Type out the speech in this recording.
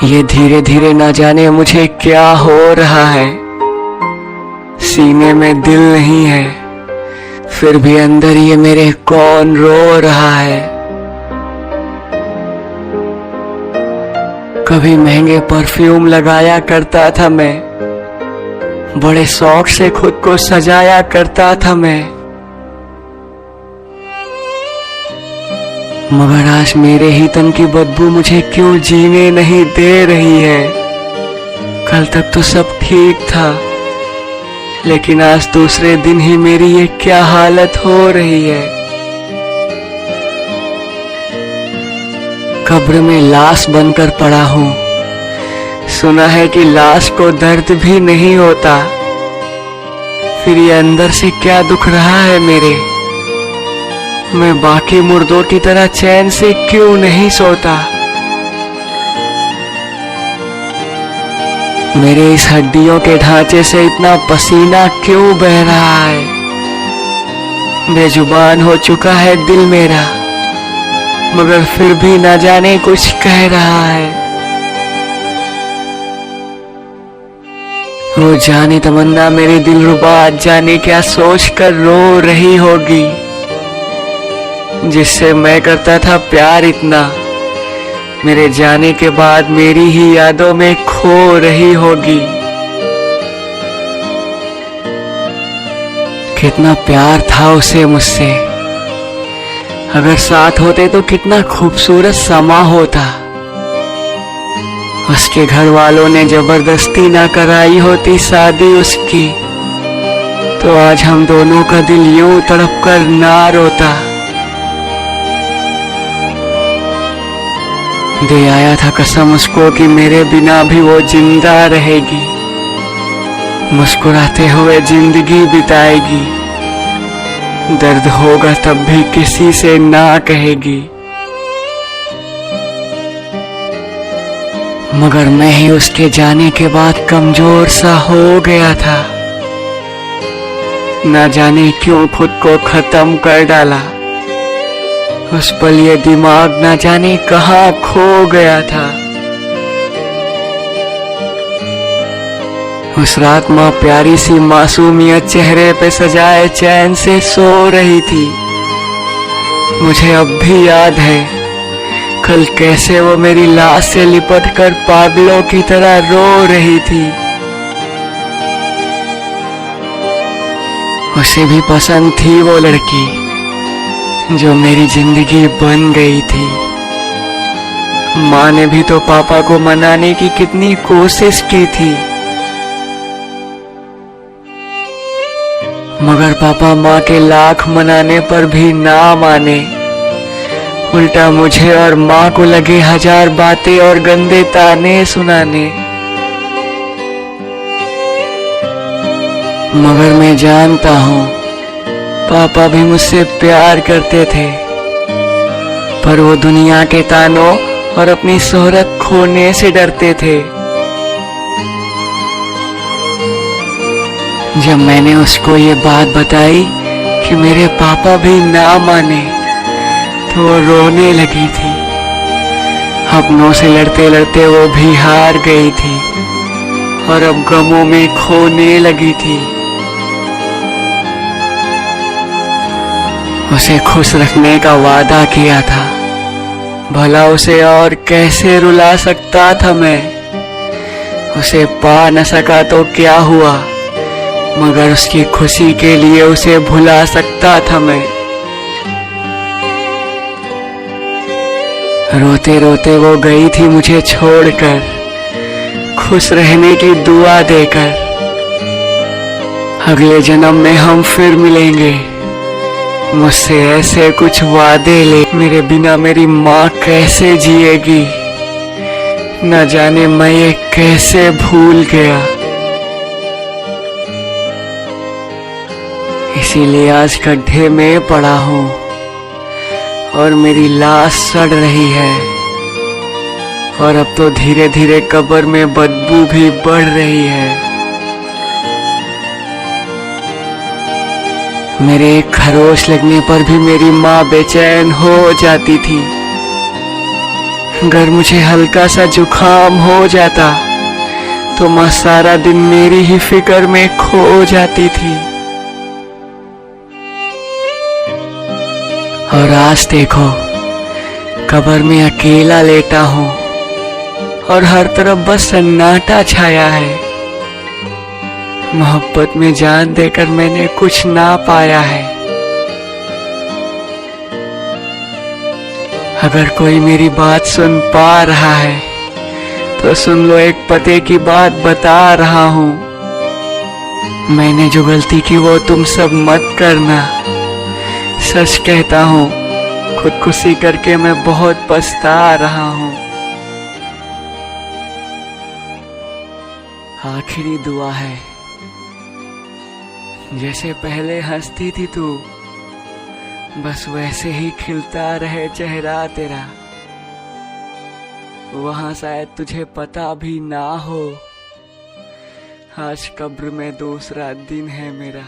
ये धीरे धीरे ना जाने मुझे क्या हो रहा है। सीने में दिल नहीं है, फिर भी अंदर ये मेरे कौन रो रहा है। कभी महंगे परफ्यूम लगाया करता था मैं, बड़े शौक से खुद को सजाया करता था मैं, मगर आज मेरे ही तन की बदबू मुझे क्यों जीने नहीं दे रही है। कल तक तो सब ठीक था, लेकिन आज दूसरे दिन ही मेरी ये क्या हालत हो रही है। कब्र में लाश बनकर पड़ा हूँ, सुना है कि लाश को दर्द भी नहीं होता। फिर ये अंदर से क्या दुख रहा है मेरे, मैं बाकी मुर्दों की तरह चैन से क्यों नहीं सोता। मेरे इस हड्डियों के ढांचे से इतना पसीना क्यों बह रहा है। बेजुबान हो चुका है दिल मेरा, मगर फिर भी ना जाने कुछ कह रहा है। वो जाने तमन्ना मेरी दिलरुबा जाने क्या सोच कर रो रही होगी, जिससे मैं करता था प्यार इतना, मेरे जाने के बाद मेरी ही यादों में खो रही होगी। कितना प्यार था उसे मुझसे, अगर साथ होते तो कितना खूबसूरत समा होता। उसके घर वालों ने जबरदस्ती ना कराई होती शादी उसकी, तो आज हम दोनों का दिल यूं तड़प कर ना रोता। दे आया था कसम उसको कि मेरे बिना भी वो जिंदा रहेगी, मुस्कुराते हुए जिंदगी बिताएगी, दर्द होगा तब भी किसी से ना कहेगी। मगर मैं ही उसके जाने के बाद कमजोर सा हो गया था, ना जाने क्यों खुद को खत्म कर डाला। उस पल ये दिमाग ना जाने कहाँ खो गया था। उस रात माँ प्यारी सी मासूमियत चेहरे पे सजाए चैन से सो रही थी। मुझे अब भी याद है कल कैसे वो मेरी लाश से लिपट कर पागलों की तरह रो रही थी। उसे भी पसंद थी वो लड़की जो मेरी जिंदगी बन गई थी। माँ ने भी तो पापा को मनाने की कितनी कोशिश की थी, मगर पापा माँ के लाख मनाने पर भी ना माने। उल्टा मुझे और माँ को लगे हजार बातें और गंदे ताने सुनाने। मगर मैं जानता हूँ पापा भी मुझसे प्यार करते थे, पर वो दुनिया के तानों और अपनी शोहरत खोने से डरते थे। जब मैंने उसको ये बात बताई कि मेरे पापा भी ना माने, तो वो रोने लगी थी। अपनों से लड़ते लड़ते वो भी हार गई थी और अब गमों में खोने लगी थी। उसे खुश रखने का वादा किया था, भला उसे और कैसे रुला सकता था मैं। उसे पा न सका तो क्या हुआ, मगर उसकी खुशी के लिए उसे भुला सकता था मैं। रोते रोते वो गई थी मुझे छोड़कर, खुश रहने की दुआ देकर। अगले जन्म में हम फिर मिलेंगे, मुझसे ऐसे कुछ वादे ले। मेरे बिना मेरी माँ कैसे जिएगी, न जाने मैं ये कैसे भूल गया। इसीलिए आज गड्ढे में पड़ा हूँ और मेरी लाश सड़ रही है, और अब तो धीरे धीरे कब्र में बदबू भी बढ़ रही है। मेरे एक खरोच लगने पर भी मेरी माँ बेचैन हो जाती थी। अगर मुझे हल्का सा जुकाम हो जाता तो माँ सारा दिन मेरी ही फिक्र में खो जाती थी। और आज देखो कब्र में अकेला लेटा हूँ और हर तरफ बस सन्नाटा छाया है। मोहब्बत में जान देकर मैंने कुछ ना पाया है। अगर कोई मेरी बात सुन पा रहा है तो सुन लो, एक पते की बात बता रहा हूँ। मैंने जो गलती की वो तुम सब मत करना। सच कहता हूँ, खुदकुशी करके मैं बहुत पछता रहा हूँ। आखिरी दुआ है, जैसे पहले हंसती थी तू, बस वैसे ही खिलता रहे चेहरा तेरा। वहां शायद तुझे पता भी ना हो, आज कब्र में दूसरा दिन है मेरा।